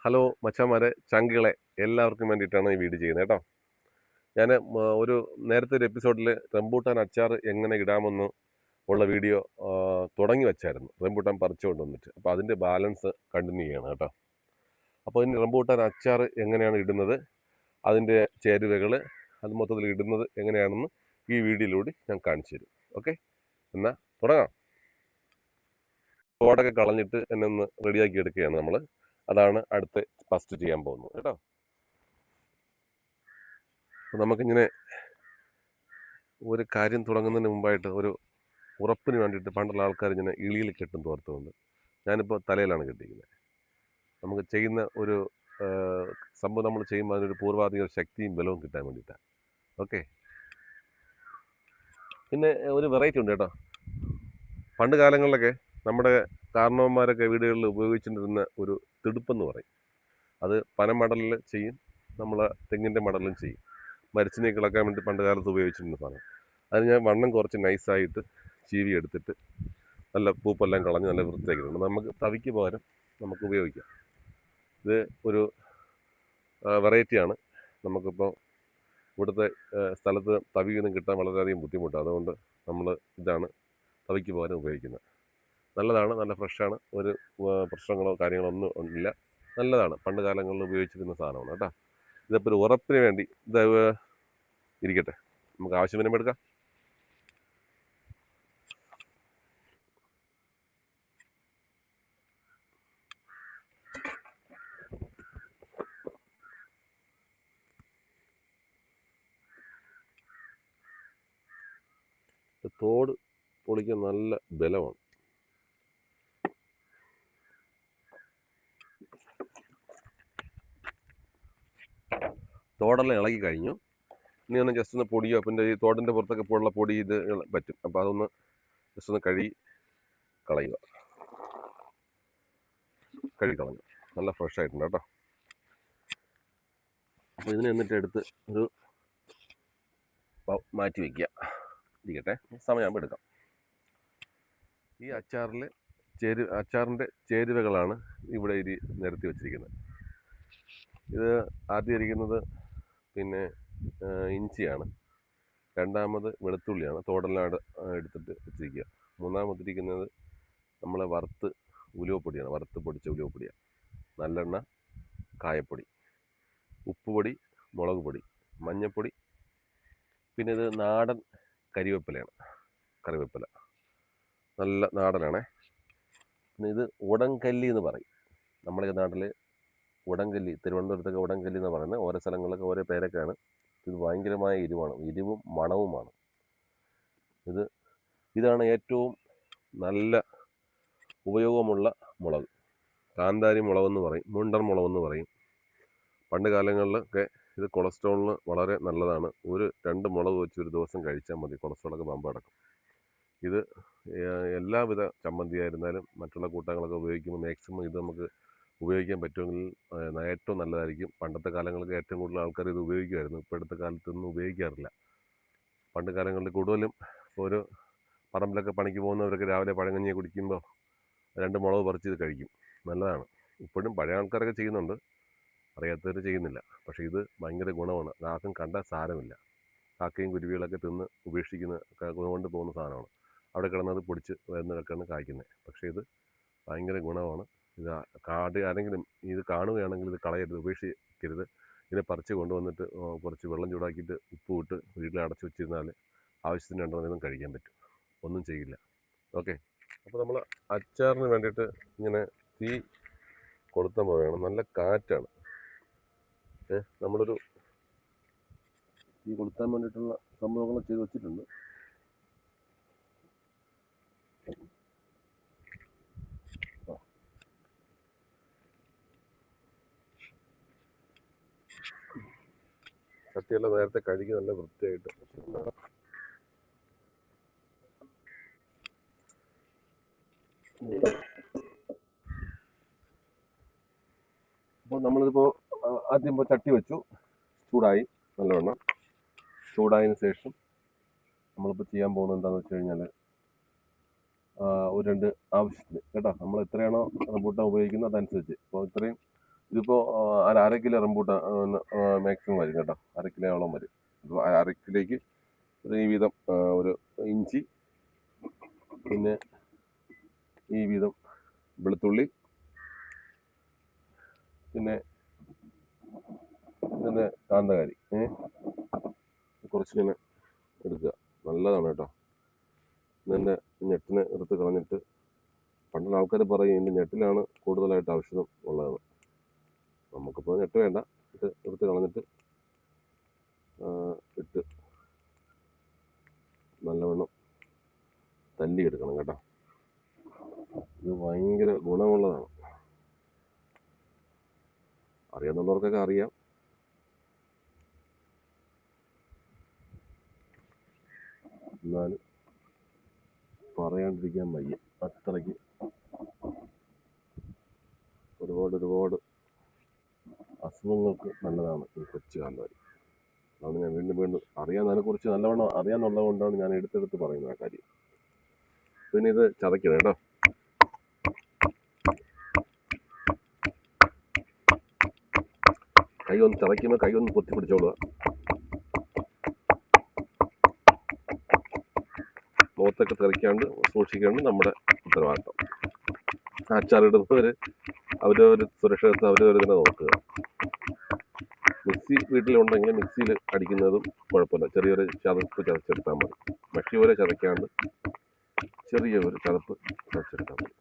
Hello മച്ചാന്മാരെ, ചങ്കുകളെ, എല്ലാവർക്കും വേണ്ടിയിട്ടാണ് ഈ വീഡിയോ ചെയ്യുന്നത് കേട്ടോ. ഞാൻ നേരത്തെ ഒരു എപ്പിസോഡിൽ റംബൂട്ടാൻ അച്ചാർ എങ്ങനെ ഇടാമെന്ന് ഉള്ള വീഡിയോ തുടങ്ങി വെച്ചായിരുന്നു. റംബൂട്ടാൻ പറിച്ചു കൊണ്ടുവന്നിട്ട്. അപ്പോൾ അതിൻ്റെ ബാലൻസ് കണ്ടിന്യൂ ചെയ്യണം കേട്ടോ. അപ്പോൾ ഇനി റംബൂട്ടാൻ അച്ചാർ എങ്ങനെയാണ് ഇടുന്നത്, അതിൻ്റെ ചേരുവകൾ, അത് മൊത്തത്തിൽ ഇടുന്നത് എങ്ങനെയാണെന്ന് ഈ വീഡിയോയിലൂടെ ഞാൻ കാണിച്ചു തരും. ഓക്കെ, എന്നാൽ തുടങ്ങാം. തോടൊക്കെ കളഞ്ഞിട്ട് എന്നെ ഒന്ന് റെഡിയാക്കി എടുക്കുകയാണ് നമ്മൾ. അതാണ് അടുത്ത് ഫസ്റ്റ് ചെയ്യാൻ പോകുന്നത് കേട്ടോ. അപ്പോൾ നമുക്കിങ്ങനെ ഒരു കാര്യം തുടങ്ങുന്നതിന് മുമ്പായിട്ട് ഒരു ഉറപ്പിന് വേണ്ടിയിട്ട് പണ്ടുള്ള ആൾക്കാർ ഇങ്ങനെ ഇളിയിൽ കെട്ടും തോർത്തുകൊണ്ട്, ഞാനിപ്പോൾ തലയിലാണ് കെട്ടിക്കുന്നത്. നമുക്ക് ചെയ്യുന്ന ഒരു സംഭവം നമ്മൾ ചെയ്യുമ്പോൾ അതിനൊരു പൂർവാധിക ശക്തിയും ബലവും കിട്ടാൻ വേണ്ടിയിട്ടാണ്. ഓക്കെ, പിന്നെ ഒരു വെറൈറ്റി ഉണ്ട് കേട്ടോ. പണ്ട് കാലങ്ങളിലൊക്കെ നമ്മുടെ കാരണവന്മാരൊക്കെ വീടുകളിൽ ഉപയോഗിച്ചിട്ടിരുന്ന ഒരു തിടുപ്പെന്ന് പറയും. അത് പനമടലിൽ ചെയ്യും, നമ്മൾ തെങ്ങിൻ്റെ മടലിലും ചെയ്യും. മരിച്ചിനെ കിളക്കാൻ വേണ്ടി പണ്ട് കാലത്ത് ഉപയോഗിച്ചിരുന്ന സാധനം. അത് ഞാൻ വണ്ണം കുറച്ച് നൈസായിട്ട് ചീവി എടുത്തിട്ട് നല്ല പൂപ്പെല്ലാം കളഞ്ഞ് നല്ല വൃത്തിയാക്കിയിട്ടുണ്ട്. നമുക്ക് തവിക്ക് പകരം നമുക്ക് ഉപയോഗിക്കാം. ഇത് ഒരു വെറൈറ്റിയാണ്. നമുക്കിപ്പോൾ ഇവിടുത്തെ സ്ഥലത്ത് തവിയൊന്നും കിട്ടാൻ വളരെയധികം ബുദ്ധിമുട്ടാണ്. അതുകൊണ്ട് നമ്മൾ ഇതാണ് തവിക്ക് പകരം ഉപയോഗിക്കുന്നത്. നല്ലതാണ്, നല്ല ഫ്രഷാണ്, ഒരു പ്രശ്നങ്ങളോ കാര്യങ്ങളോ ഒന്നും ഇല്ല. നല്ലതാണ്, പണ്ട് കാലങ്ങളിൽ ഉപയോഗിച്ചിരുന്ന സാധനമാണ് കേട്ടോ. ഇതിപ്പോൾ ഒരു ഉറപ്പിന് വേണ്ടി ഇത് ഇരിക്കട്ടെ, നമുക്ക് ആവശ്യം വരുമ്പോൾ എടുക്കാം. തോട് പൊളിക്കാൻ നല്ല ബലമാണ്. തോടെല്ലാം ഇളകി കഴിഞ്ഞു. ഇനി ഒന്ന് ജസ്റ്റ് ഒന്ന് പൊടിയോ, പിന്നെ ഈ തോടിൻ്റെ പുറത്തൊക്കെ പോലുള്ള പൊടി ഇത് പറ്റും. അപ്പോൾ അതൊന്ന് ജസ്റ്റ് ഒന്ന് കഴുകി കളയുക. കഴുകി കളഞ്ഞു, നല്ല ഫ്രഷ് ആയിട്ടുണ്ട് കേട്ടോ. അപ്പോൾ ഇതിനെ എന്നിട്ട് എടുത്ത് ഒരു മാറ്റി വയ്ക്കുക, ഇരിക്കട്ടെ, സമയമാകുമ്പോൾ എടുക്കാം. ഈ അച്ചാറിൻ്റെ ചേരുവകളാണ് ഇവിടെ നിരത്തി വെച്ചിരിക്കുന്നത്. ഇത് ആദ്യം ഇരിക്കുന്നത് പിന്നെ ഇഞ്ചിയാണ്, രണ്ടാമത് വെളുത്തുള്ളിയാണ്, തോടെല്ലാം എടുത്തിട്ട് വെച്ചിരിക്കുക. മൂന്നാമതിരിക്കുന്നത് നമ്മളെ ഉലുവപ്പൊടിയാണ്, വറുത്ത് പൊടിച്ച ഉലുവപ്പൊടിയാണ്. നല്ലെണ്ണ, കായപ്പൊടി, ഉപ്പുപൊടി, മുളക് പൊടി, മഞ്ഞൾപ്പൊടി, പിന്നെ ഇത് നാടൻ കറിവേപ്പില, നല്ല നാടനാണേ. പിന്നെ ഇത് ഉടങ്കല്ലി എന്ന് പറയും. നമ്മുടെ നാട്ടിൽ ഉടങ്കല്ലി, തിരുവനന്തപുരത്തൊക്കെ ഉടങ്കല്ലി എന്ന് പറയുന്നത്. ഓരോ സ്ഥലങ്ങളിലൊക്കെ ഓരോ പേരൊക്കെയാണ്. ഇത് ഭയങ്കരമായ എരിവും മണവുമാണ്. ഇതാണ് ഏറ്റവും നല്ല ഉപയോഗമുള്ള മുളക്. കാന്താരി മുളകെന്ന് പറയും, മുണ്ടൻ മുളകെന്ന് പറയും. പണ്ട് കാലങ്ങളിലൊക്കെ ഇത് കൊളസ്ട്രോളിന് വളരെ നല്ലതാണ്. 2 മുളക് വെച്ച് ഒരു ദിവസം കഴിച്ചാൽ മതി, കൊളസ്ട്രോളൊക്കെ പമ്പ് അടക്കും. ഇത് എല്ലാവിധ ചമ്മന്തി ആയിരുന്നാലും മറ്റുള്ള കൂട്ടങ്ങളൊക്കെ ഉപയോഗിക്കുമ്പോൾ മാക്സിമം ഇത് നമുക്ക് ഉപയോഗിക്കാൻ പറ്റുമെങ്കിൽ ഏറ്റവും നല്ലതായിരിക്കും. പണ്ടത്തെ കാലങ്ങൾക്ക് ഏറ്റവും കൂടുതൽ ആൾക്കാർ ഇത് ഉപയോഗിക്കുമായിരുന്നു. ഇപ്പോഴത്തെ കാലത്തൊന്നും ഉപയോഗിക്കാറില്ല. പണ്ട് കാലങ്ങളിൽ കൂടുതലും ഒരു പറമ്പിലൊക്കെ പണിക്ക് പോകുന്നവരൊക്കെ രാവിലെ പഴങ്കഞ്ഞി കുടിക്കുമ്പോൾ 2 മുളക് പറിച്ച് ഇത് കഴിക്കും. നല്ലതാണ്. ഇപ്പോഴും പഴയ ആൾക്കാരൊക്കെ ചെയ്യുന്നുണ്ട്, അറിയാത്തവർ ചെയ്യുന്നില്ല. പക്ഷേ ഇത് ഭയങ്കര ഗുണമാണ്. ആർക്കും കണ്ടാൽ സാരമില്ല. കാക്കയും കുരുവികളൊക്കെ തിന്ന് ഉപേക്ഷിക്കുന്ന കൊണ്ട് പോകുന്ന സാധനമാണ്. അവിടെ കിടന്നത് പൊടിച്ച് വരുന്നതൊക്കെയാണ് കായ്ക്കുന്നത്. പക്ഷേ ഇത് ഭയങ്കര ഗുണമാണ്. ഇത് ആരെങ്കിലും ഇത് കാണുകയാണെങ്കിൽ ഇത് കളയരുത്, ഉപേക്ഷിക്കരുത്. ഇതിനെ പറിച്ച് കൊണ്ടുവന്നിട്ട് കുറച്ച് വെള്ളം ചൂടാക്കിയിട്ട് ഉപ്പ് ഇട്ട് വീട്ടിൽ അടച്ചു വെച്ചിരുന്നാൽ ആവശ്യത്തിന് 2 നേരം കഴിക്കാൻ പറ്റും, ഒന്നും ചെയ്യില്ല. ഓക്കെ, അപ്പോൾ നമ്മൾ അച്ചാറിന് വേണ്ടിയിട്ട് ഇങ്ങനെ തീ കൊളുത്താൻ പോവുകയാണ്. നല്ല കാറ്റാണ്. നമ്മളൊരു തീ കൊളുത്താൻ വേണ്ടിയിട്ടുള്ള സംഭവങ്ങൾ ചെയ്ത് വെച്ചിട്ടുണ്ട്. ചട്ടിയെല്ലാം നേരത്തെ കഴുകി നല്ല വൃത്തിയായിട്ട്. അപ്പോൾ നമ്മളിതിപ്പോൾ ആദ്യം ചട്ടി വെച്ചു, ചൂടായി, നല്ലവണ്ണം ചൂടായതിന് ശേഷം നമ്മളിപ്പോൾ ചെയ്യാൻ പോകുന്നത് എന്താണെന്ന് വെച്ച് കഴിഞ്ഞാൽ ഒരു 2 ആവശ്യത്തിന് കേട്ടോ, നമ്മൾ എത്രയാണോ റംബൂട്ടാൻ ഉപയോഗിക്കുന്നത് അതനുസരിച്ച്. അപ്പോൾ ഇത്രയും ഇതിപ്പോൾ അര കിലോ റംബൂട്ടാൻ മാക്സിമം വരും കേട്ടോ. അര കിലോയോളം വരും. അപ്പോൾ അര കിലോയ്ക്ക് ഈ വീതം ഒരു ഇഞ്ചി, പിന്നെ ഈ വീതം വെളുത്തുള്ളി, പിന്നെ കാന്താരി കുറച്ചിങ്ങനെ എടുക്കുക. നല്ലതാണ് കേട്ടോ. ഇതിൻ്റെ ഞെട്ടിനെ എടുത്ത് കളഞ്ഞിട്ട്, പണ്ടുള്ള ആൾക്കാർ പറയും ഇതിൻ്റെ ഞെട്ടിലാണ് കൂടുതലായിട്ട് ഔഷധം ഉള്ളതെന്ന്. നമുക്കിപ്പോൾ ഞെട്ട് വേണ്ട. ഇത് എടുത്ത് കളഞ്ഞിട്ട് ഇട്ട് നല്ലവണ്ണം തല്ലി എടുക്കണം കേട്ടോ. ഇത് ഭയങ്കര ഗുണമുള്ളതാണ്. അറിയാവുന്നവർക്കൊക്കെ അറിയാം. എന്നാലും പറയാണ്ടിരിക്കാൻ വയ്യ. അത്രയ്ക്ക് ഒരുപാട് അസുഖങ്ങൾക്ക് നല്ലതാണ് ഈ കൊച്ചു കാന്താരി. അതാണ് ഞാൻ വീണ്ടും അതിനെക്കുറിച്ച് നല്ലവണ്ണം അറിയാമെന്നുള്ളത് കൊണ്ടാണ് ഞാൻ എടുത്തെടുത്ത് പറയുന്നത് ആ കാര്യം. പിന്നെ ഇത് ചതയ്ക്കണം കേട്ടോ. കൈ ഒന്ന് ചതയ്ക്കുമ്പോൾ കൈ ഒന്ന് പൊത്തി പിടിച്ചോളുക. മുഖത്തൊക്കെ തെറിക്കാണ്ട് സൂക്ഷിക്കാണ്ട് നമ്മുടെ ഉത്തരവാദിത്തം. അച്ചാറിടുന്നവർ അവരവർ സുരക്ഷിതത്വം അവരവർ തന്നെ നോക്കുക. മിക്സി വീട്ടിലുണ്ടെങ്കിൽ മിക്സിയിൽ അടിക്കുന്നതും കുഴപ്പമില്ല. ചെറിയൊരു ചതപ്പ് ചതച്ചെടുത്താൽ മതി. മഷി പോലെ ചതയ്ക്കാണ്ട് ചെറിയൊരു ചതപ്പ് ചതച്ചെടുത്താൽ മതി.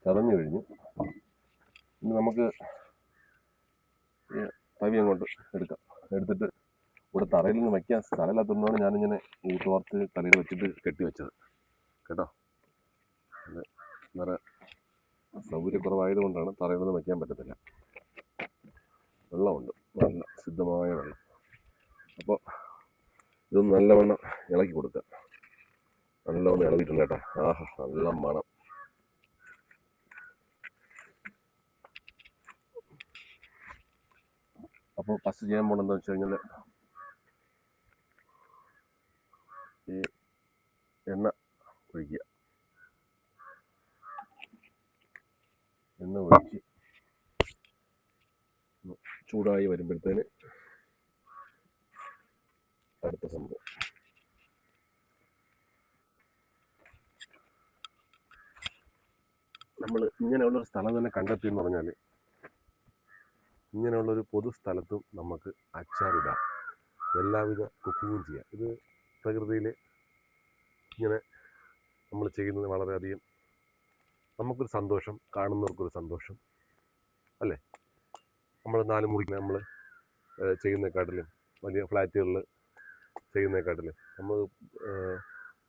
ചതഞ്ഞു കഴിഞ്ഞു. ഇനി നമുക്ക് തവി അങ്ങോട്ട് എടുക്കാം. എടുത്തിട്ട് ഇവിടെ തറയിൽ നിന്ന് വയ്ക്കാൻ സ്ഥലമില്ലാത്തതുകൊണ്ടാണ് ഞാനിങ്ങനെ ഈ തോർത്ത് തലയിൽ വെച്ചിട്ട് കെട്ടി വെച്ചത് കേട്ടോ. അത് വേറെ സൗകര്യക്കുറവായതുകൊണ്ടാണ് തറയിൽ നിന്ന് വയ്ക്കാൻ പറ്റത്തില്ല. വെള്ളമുണ്ട്, നല്ല ശുദ്ധമായ വെള്ളം. അപ്പോൾ ഇതൊന്ന് നല്ലവണ്ണം ഇളക്കി കൊടുക്കുക. നല്ലവണ്ണം ഇളകിയിട്ടുണ്ട് കേട്ടോ. ആഹാ, നല്ല മണം. അപ്പോൾ ഫസ്റ്റ് ചെയ്യാൻ പോകണമെന്ന് വെച്ച് കഴിഞ്ഞാൽ ഈ എണ്ണ ഒഴിക്കുക. എണ്ണ ഒഴിച്ച് ചൂടായി വരുമ്പോഴത്തേന് അടുത്ത സംഭവം നമ്മൾ ഇങ്ങനെയുള്ളൊരു സ്ഥലം തന്നെ കണ്ടെത്തി എന്ന് പറഞ്ഞാൽ, ഇങ്ങനെയുള്ളൊരു പൊതു സ്ഥലത്തും നമുക്ക് അച്ചാറിടാം, എല്ലാവിധ കുക്കിങ്ങും ചെയ്യാം. ഇത് പ്രകൃതിയിൽ ഇങ്ങനെ നമ്മൾ ചെയ്യുന്നത് വളരെയധികം നമുക്കൊരു സന്തോഷം, കാണുന്നവർക്കൊരു സന്തോഷം അല്ലേ. നമ്മൾ 4 മുറിക്ക് നമ്മൾ ചെയ്യുന്നതിനെക്കാട്ടിലും, വലിയ ഫ്ലാറ്റുകളിൽ ചെയ്യുന്നതിനെക്കാട്ടിലും നമ്മൾ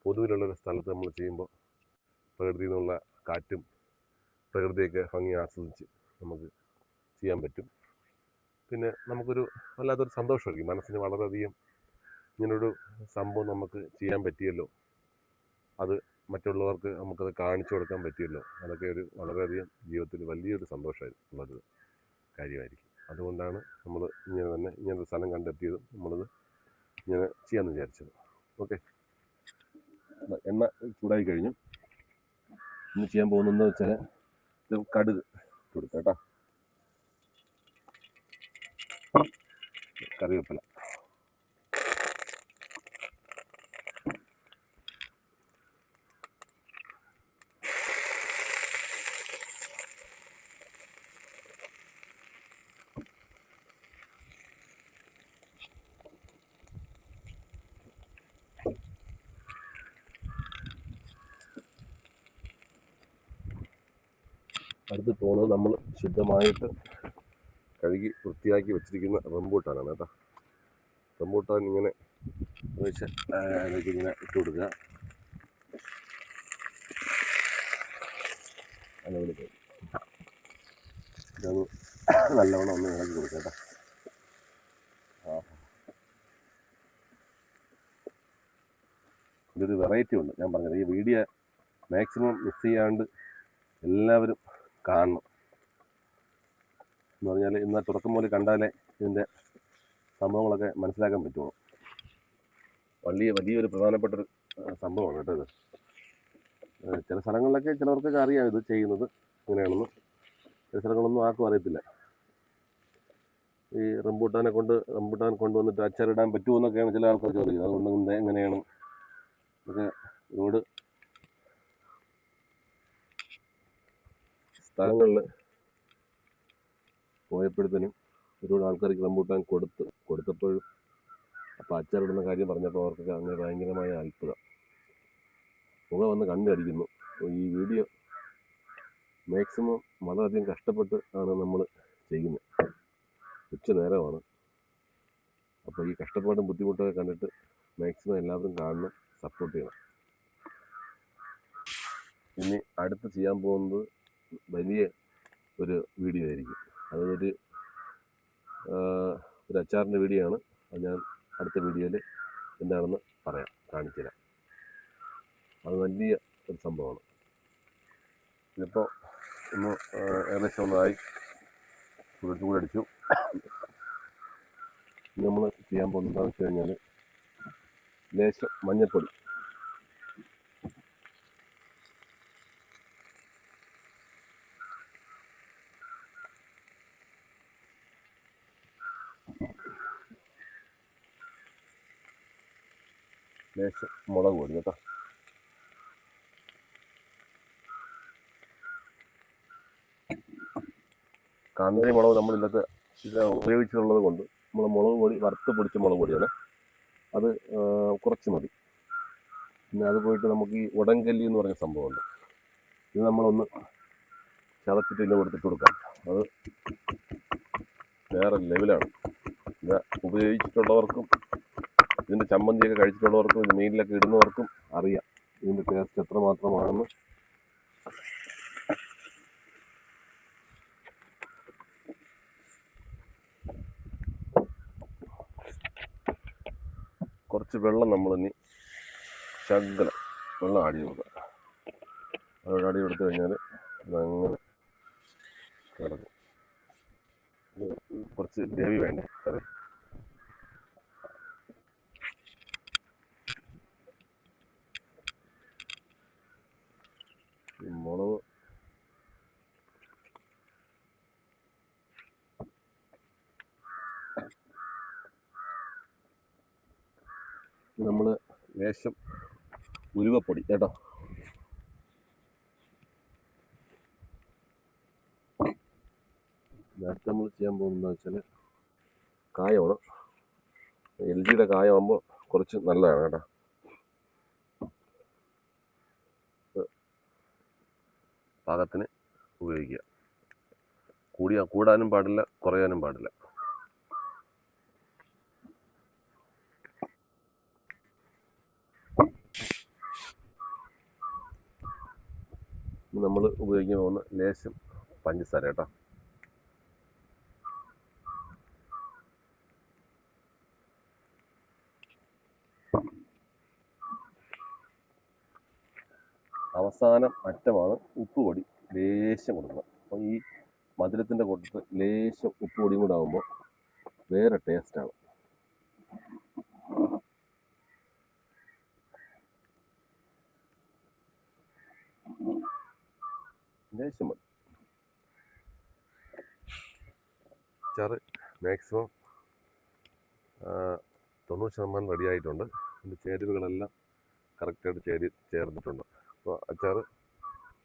പൊതുവിലുള്ളൊരു സ്ഥലത്ത് നമ്മൾ ചെയ്യുമ്പോൾ പ്രകൃതിയിൽ നിന്നുള്ള കാറ്റും പ്രകൃതിയൊക്കെ ഭംഗി ആസ്വദിച്ച് നമുക്ക് ചെയ്യാൻ പറ്റും. പിന്നെ നമുക്കൊരു വല്ലാത്തൊരു സന്തോഷമായിരിക്കും മനസ്സിന്. വളരെയധികം ഇങ്ങനൊരു സംഭവം നമുക്ക് ചെയ്യാൻ പറ്റിയല്ലോ, അത് മറ്റുള്ളവർക്ക് നമുക്കത് കാണിച്ചു കൊടുക്കാൻ പറ്റിയല്ലോ, അതൊക്കെ ഒരു വളരെയധികം ജീവിതത്തിൽ വലിയൊരു സന്തോഷമുള്ളൊരു കാര്യമായിരിക്കും. അതുകൊണ്ടാണ് നമ്മൾ ഇങ്ങനൊരു സ്ഥലം കണ്ടെത്തിയതും നമ്മളിത് ഇങ്ങനെ ചെയ്യാമെന്ന് വിചാരിച്ചത്. ഓക്കെ, എണ്ണ ചൂടായി കഴിഞ്ഞു. ഇന്ന് ചെയ്യാൻ പോകുന്നതെന്ന് വെച്ചാൽ കടുക് കൊടുക്കാം കേട്ടോ. കറിവേപ്പില, അടുത്ത് പോകുന്നത് നമ്മൾ ശുദ്ധമായിട്ട് കഴുകി വൃത്തിയാക്കി വെച്ചിരിക്കുന്ന റംബൂട്ടാനാണ് കേട്ടോ. റംബൂട്ടാൻ ഇങ്ങനെ ഇങ്ങനെ ഇട്ട് കൊടുക്കുക. അതേപോലെ ഇതൊന്ന് നല്ലവണ്ണം ഒന്ന് ഇളക്കി കൊടുക്കുക കേട്ടോ. ഇതൊരു വെറൈറ്റി ഉണ്ട്. ഞാൻ പറഞ്ഞത് ഈ വീഡിയോ മാക്സിമം മിസ് ചെയ്യാണ്ട് എല്ലാവരും കാണണം. എന്ന് പറഞ്ഞാൽ ഇന്ന് തുടക്കം പോലെ കണ്ടാലേ ഇതിൻ്റെ സംഭവങ്ങളൊക്കെ മനസ്സിലാക്കാൻ പറ്റുള്ളൂ. വലിയൊരു പ്രധാനപ്പെട്ടൊരു സംഭവമാണ് കേട്ടോ ഇത്. ചില സ്ഥലങ്ങളിലൊക്കെ ചിലവർക്കൊക്കെ അറിയാം ഇത് ചെയ്യുന്നത് എങ്ങനെയാണെന്ന്. പരിസരങ്ങളൊന്നും ആർക്കും അറിയത്തില്ല. ഈ റംബൂട്ടാൻ കൊണ്ടുവന്നിട്ട് അച്ചാറിടാൻ പറ്റുമോ എന്നൊക്കെയാണ് ചില ആൾക്കാർ ചോദിക്കുന്നത്. അതുകൊണ്ട് എങ്ങനെയാണ് ഇതൊക്കെ ഒരുപാട് സ്ഥലങ്ങളിൽ പോയപ്പോഴത്തേനും ഒരുപാട് ആൾക്കാർക്ക് റംബൂട്ടാൻ കൊടുത്തപ്പോഴും അപ്പോൾ അച്ചാറിടുന്ന കാര്യം പറഞ്ഞപ്പോൾ അവർക്കൊക്കെ അങ്ങനെ ഭയങ്കരമായ അത്ഭുതം. പുക വന്ന് കണ്ടടിക്കുന്നു. ഈ വീഡിയോ മാക്സിമം വളരെയധികം കഷ്ടപ്പെട്ട് ആണ് നമ്മൾ ചെയ്യുന്നത്. ഉച്ച നേരമാണ്. അപ്പോൾ ഈ കഷ്ടപ്പാടും ബുദ്ധിമുട്ടൊക്കെ കണ്ടിട്ട് മാക്സിമം എല്ലാവരും കാണണം, സപ്പോർട്ട് ചെയ്യണം. ഇനി അടുത്ത് ചെയ്യാൻ പോകുന്നത് വലിയ ഒരു വീഡിയോ ആയിരിക്കും. അതൊരു അച്ചാറിൻ്റെ വീഡിയോ ആണ്. അത് ഞാൻ അടുത്ത വീഡിയോയിൽ എന്താണെന്ന് കാണിച്ചു തരാം. അത് വലിയ ഒരു സംഭവമാണ്. ഇതിപ്പോൾ ഏകദേശം ഒന്നായി ചൂടടിച്ചു. നമ്മൾ ചെയ്യാൻ പോകുന്നത് എന്താണെന്ന് വെച്ച് കഴിഞ്ഞാൽ ലേശം മഞ്ഞൾപ്പൊടി, ലേശം മുളക് പൊടി കേട്ടോ. കാന്താരി മുളക് നമ്മളിതൊക്കെ ഉപയോഗിച്ചിട്ടുള്ളത് കൊണ്ട് നമ്മൾ മുളക് പൊടി വറുത്ത് പൊടിച്ച മുളക് പൊടിയാണ്. അത് കുറച്ച് മതി. പിന്നെ അത് പോയിട്ട് നമുക്ക് ഈ ഉടങ്കല്ലി എന്ന് പറഞ്ഞ സംഭവമുണ്ട്. ഇത് നമ്മളൊന്ന് ചതച്ചിട്ട് ഇതിൻ്റെ കൊടുത്തിട്ട് കൊടുക്കാം. അത് വേറെ ലെവലാണ്. ഇത് ഉപയോഗിച്ചിട്ടുള്ളവർക്കും ഇതിൻ്റെ ചമ്മന്തിയൊക്കെ കഴിച്ചിട്ടുള്ളവർക്കും ഇത് മീനിലൊക്കെ ഇടുന്നവർക്കും അറിയാം ഇതിൻ്റെ ടേസ്റ്റ് എത്രമാത്രമാണെന്ന്. കുറച്ച് വെള്ളം നമ്മളിനി ശകലം വെള്ളം ആഡ് ചെയ്ത് കൊടുക്കാം. അത് ആഡ് കൊടുത്തു കഴിഞ്ഞാൽ അതങ്ങനെ കിടക്കും. കുറച്ച് ഗ്രേവി വേണ്ടേ കറി. മുളക് നമ്മൾ ലേശം ഉലുവപ്പൊടി കേട്ടോ. നേരത്തെ നമ്മൾ ചെയ്യാൻ പോകുന്നതെന്ന് വെച്ചാൽ കായമാണ്. LG കായമാകുമ്പോൾ കുറച്ച് നല്ലതാണ് കേട്ടോ. പാകത്തിന് ഉപയോഗിക്കുക. കൂടാനും പാടില്ല, കുറയാനും പാടില്ല. നമ്മൾ ഉപയോഗിക്കാൻ പോകുന്ന ലേശം പഞ്ചസാര കേട്ടോ. അവസാനം അറ്റമാണ് ഉപ്പ് പൊടി ലേശം കൊടുക്കണം. അപ്പോൾ ഈ മധുരത്തിൻ്റെ കൂട്ടത്തിൽ ലേശം ഉപ്പ് പൊടിയും കൂടെ ആകുമ്പോൾ വേറെ ടേസ്റ്റാണ്. ലേശം മതി. അച്ചാറ് മാക്സിമം 90% റെഡി ആയിട്ടുണ്ട്. അതിൻ്റെ ചേരുവകളെല്ലാം കറക്റ്റായിട്ട് ചേർന്നിട്ടുണ്ട്. അപ്പോൾ അച്ചാറ്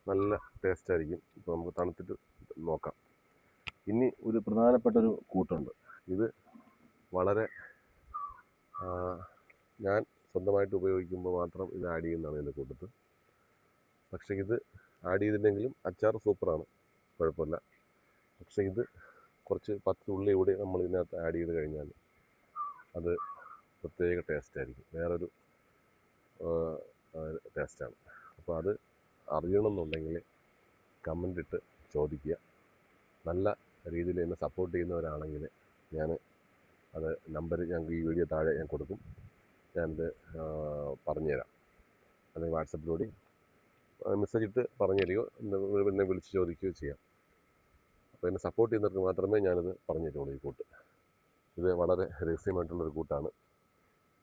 നല്ല ടേസ്റ്റായിരിക്കും. ഇപ്പോൾ നമുക്ക് തണുത്തിട്ട് നോക്കാം. ഇനി ഒരു പ്രധാനപ്പെട്ടൊരു കൂട്ടുണ്ട്. ഇത് വളരെ ഞാൻ സ്വന്തമായിട്ട് ഉപയോഗിക്കുമ്പോൾ മാത്രം ഇത് ആഡ് ചെയ്യുന്നതാണ് ഇതിൻ്റെ കൂട്ടത്ത്. പക്ഷേ ഇത് ആഡ് ചെയ്തില്ലെങ്കിലും അച്ചാർ സൂപ്പറാണ്, കുഴപ്പമില്ല. പക്ഷേ ഇത് കുറച്ച് 10 ഉള്ളി കൂടി നമ്മൾ ഇതിനകത്ത് ആഡ് ചെയ്ത് കഴിഞ്ഞാൽ അത് പ്രത്യേക ടേസ്റ്റായിരിക്കും, വേറൊരു ടേസ്റ്റാണ്. അപ്പോൾ അത് അറിയണമെന്നുണ്ടെങ്കിൽ കമൻ്റ് ഇട്ട് ചോദിക്കുക. നല്ല രീതിയിൽ എന്നെ സപ്പോർട്ട് ചെയ്യുന്നവരാണെങ്കിൽ ഞാൻ അത് നമ്പർ ഞങ്ങൾക്ക് ഈ വീഡിയോ താഴെ ഞാൻ കൊടുക്കും. ഞാനത് പറഞ്ഞുതരാം. അല്ലെങ്കിൽ വാട്സപ്പിലൂടെ മെസ്സേജ് ഇട്ട് പറഞ്ഞു തരികയോ എന്നെ വിളിച്ച് ചോദിക്കുകയോ ചെയ്യാം. അപ്പോൾ എന്നെ സപ്പോർട്ട് ചെയ്യുന്നവർക്ക് മാത്രമേ ഞാനിത് പറഞ്ഞു തരുള്ളൂ. ഈ കൂട്ട് ഇത് വളരെ രഹസ്യമായിട്ടുള്ളൊരു കൂട്ടാണ്.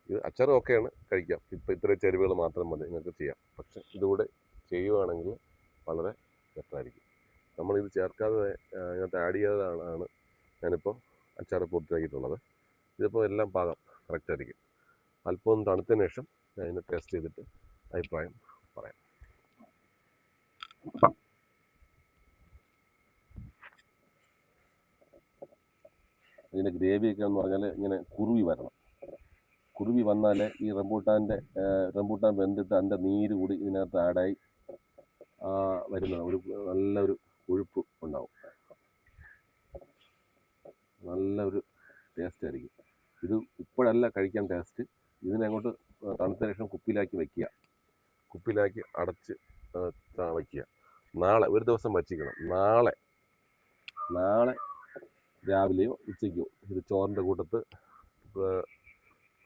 ഇത് അച്ചാറും ഒക്കെയാണ്, കഴിക്കാം. ഇപ്പോൾ ഇത്രയും ചേരുവകൾ മാത്രം മതി, നിങ്ങൾക്ക് ചെയ്യാം. പക്ഷേ ഇതുകൂടെ ചെയ്യുകയാണെങ്കിൽ വളരെ ബെറ്ററായിരിക്കും. നമ്മളിത് ചേർക്കാതെ ഇതിനകത്ത് ആഡ് ചെയ്യാതാണ് ഞാനിപ്പോൾ അച്ചാർ പൂർത്തിയാക്കിയിട്ടുള്ളത്. ഇതിപ്പോൾ എല്ലാം പാകം കറക്റ്റായിരിക്കും. അല്പം ഒന്ന് തണുത്തതിന് ശേഷം ഞാൻ ഇതിനെ ടേസ്റ്റ് ചെയ്തിട്ട് അഭിപ്രായം പറയാം. ഇതിൻ്റെ ഗ്രേവിയൊക്കെ എന്ന് പറഞ്ഞാൽ ഇങ്ങനെ കുറുവി വരണം. കുറുവി വന്നാലേ ഈ റംബൂട്ടാൻ വെന്തിട്ട് അതിൻ്റെ നീര് കൂടി ഇതിനകത്ത് ആഡായി വരുന്ന ഒരു നല്ലൊരു കൊഴുപ്പ് ഉണ്ടാവും. നല്ലൊരു ടേസ്റ്റ് ആയിരിക്കും. ഇത് ഇപ്പോഴല്ല കഴിക്കാൻ ടേസ്റ്റ്. ഇതിനങ്ങോട്ട് തണുത്ത ശേഷം കുപ്പിയിലാക്കി വയ്ക്കുക. കുപ്പിയിലാക്കി അടച്ച് വയ്ക്കുക. നാളെ ഒരു ദിവസം വച്ചിക്കണം. നാളെ രാവിലെയോ ഉച്ചയ്ക്കോ ഇത് ചോറിൻ്റെ കൂട്ടത്ത്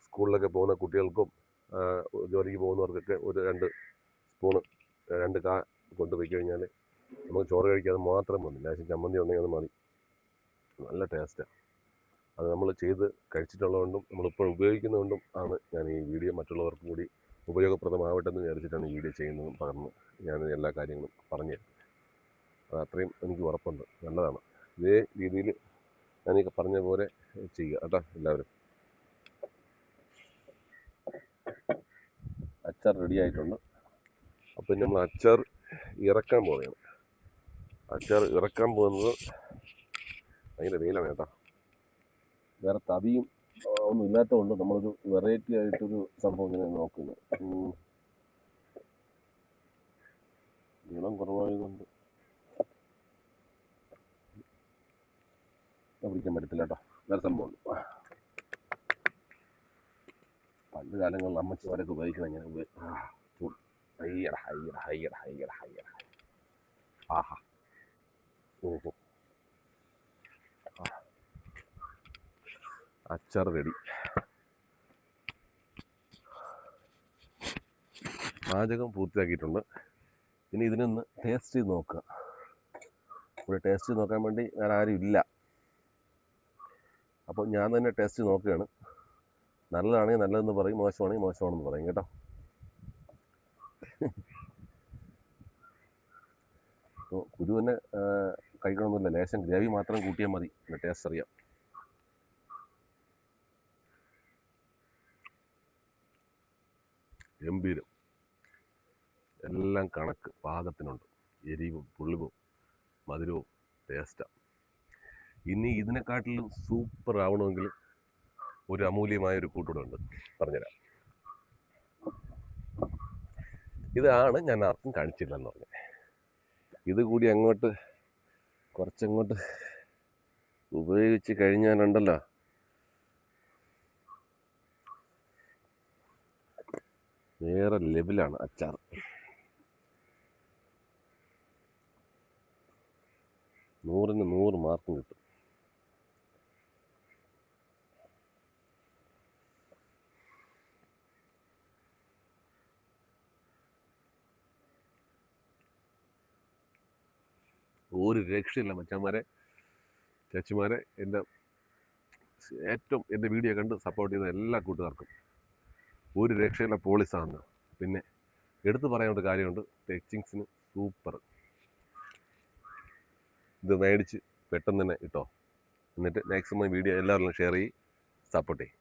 സ്കൂളിലൊക്കെ പോകുന്ന കുട്ടികൾക്കും ജോലിക്ക് പോകുന്നവർക്കൊക്കെ ഒരു 2 സ്പൂണ് 2 കാ കൊണ്ടുപോയി കഴിഞ്ഞാൽ നമുക്ക് ചോറ് കഴിക്കാതെ മാത്രം മതി. ലേശം ചമ്മന്തി ഉണ്ടെങ്കിൽ അത് മതി. നല്ല ടേസ്റ്റാണ്. അത് നമ്മൾ ചെയ്ത് കഴിച്ചിട്ടുള്ളതുകൊണ്ടും നമ്മളിപ്പോൾ ഉപയോഗിക്കുന്നതുകൊണ്ടും ആണ് ഞാൻ ഈ വീഡിയോ മറ്റുള്ളവർക്കും കൂടി ഉപയോഗപ്രദമാവട്ടെ എന്ന് വിചാരിച്ചിട്ടാണ് ഈ വീഡിയോ ചെയ്യുന്നതും പകർന്ന് ഞാൻ എല്ലാ കാര്യങ്ങളും പറഞ്ഞു. അത് അത്രയും എനിക്ക് ഉറപ്പുണ്ട്. നല്ലതാണ്. ഇതേ രീതിയിൽ ഞാനീ പറഞ്ഞ പോലെ ചെയ്യുക കേട്ടോ എല്ലാവരും. അച്ചാർ റെഡി ആയിട്ടുണ്ട്. അപ്പം നമ്മൾ അച്ചാർ ഇറക്കാൻ പോവുകയാണ്. അച്ചാർ ഇറക്കാൻ പോകുന്നത് ഭയങ്കര വെയിലാണ് കേട്ടോ. വേറെ തവിയും ഒന്നും ഇല്ലാത്തതുകൊണ്ട് നമ്മളൊരു വെറൈറ്റി ആയിട്ടൊരു സംഭവം ഇങ്ങനെ നോക്കുന്നത്. നീളം കുറവായതുകൊണ്ട് പിടിക്കാൻ പറ്റത്തില്ല കേട്ടോ. വേറെ സംഭവമുണ്ട്. പണ്ട് കാലങ്ങളിൽ അമ്മച്ചിമാരൊക്കെ ഉപയോഗിക്കുന്നത് ഇങ്ങനെ ആഹാ ഓഹോ അച്ചാർ റെഡി. പാചകം പൂർത്തിയാക്കിയിട്ടുണ്ട്. ഇനി ഇതിനൊന്ന് ടേസ്റ്റ് ചെയ്ത് നോക്കുക. ഇവിടെ ടേസ്റ്റ് ചെയ്ത് നോക്കാൻ വേണ്ടി വേറെ ആരും ഇല്ല. അപ്പോൾ ഞാൻ തന്നെ ടേസ്റ്റ് നോക്കുകയാണ്. നല്ലതാണെങ്കിൽ നല്ലതെന്ന് പറയും, മോശമാണെങ്കിൽ മോശമാണെന്ന് പറയും കേട്ടോ. അപ്പോൾ കുരു തന്നെ കഴിക്കണമെന്നില്ല. ലേശം ഗ്രേവി മാത്രം കൂട്ടിയാൽ മതി. പിന്നെ ടേസ്റ്റ് അറിയാം. ഗംഭീരം. എല്ലാം കണക്ക് പാകത്തിനുണ്ട്. എരിവും പുളിവും മധുരവും ടേസ്റ്റാണ്. ഇനി ഇതിനെക്കാട്ടിലും സൂപ്പർ ആവണമെങ്കിൽ ഒരു അമൂല്യമായൊരു കൂട്ടുകൂടെ ഉണ്ട്, പറഞ്ഞുതരാം. ഇതാണ് ഞാൻ ആർക്കും കാണിച്ചില്ലെന്ന് പറഞ്ഞത്. ഇത് കൂടി കുറച്ചങ്ങോട്ട് ഉപയോഗിച്ച് കഴിഞ്ഞാലുണ്ടല്ലോ വേറെ ലെവലാണ് അച്ചാർ. നൂറിന് 100 മാർക്കും കിട്ടും. ഒരു രക്ഷയില്ല മച്ചാന്മാരെ, ചേച്ചിമാരെ, എൻ്റെ വീഡിയോ കണ്ട് സപ്പോർട്ട് ചെയ്ത എല്ലാ കൂട്ടുകാർക്കും ഒരു രക്ഷയില്ല. പോളിസാണ്. പിന്നെ എടുത്തു പറയാനൊരു കാര്യമുണ്ട്, ടെക്സിങ്സിന് സൂപ്പർ. ഇത് മേടിച്ച് പെട്ടെന്ന് തന്നെ ഇട്ടോ. എന്നിട്ട് മാക്സിമം വീഡിയോ എല്ലാവരും ഷെയർ ചെയ്ത് സപ്പോർട്ട് ചെയ്യും.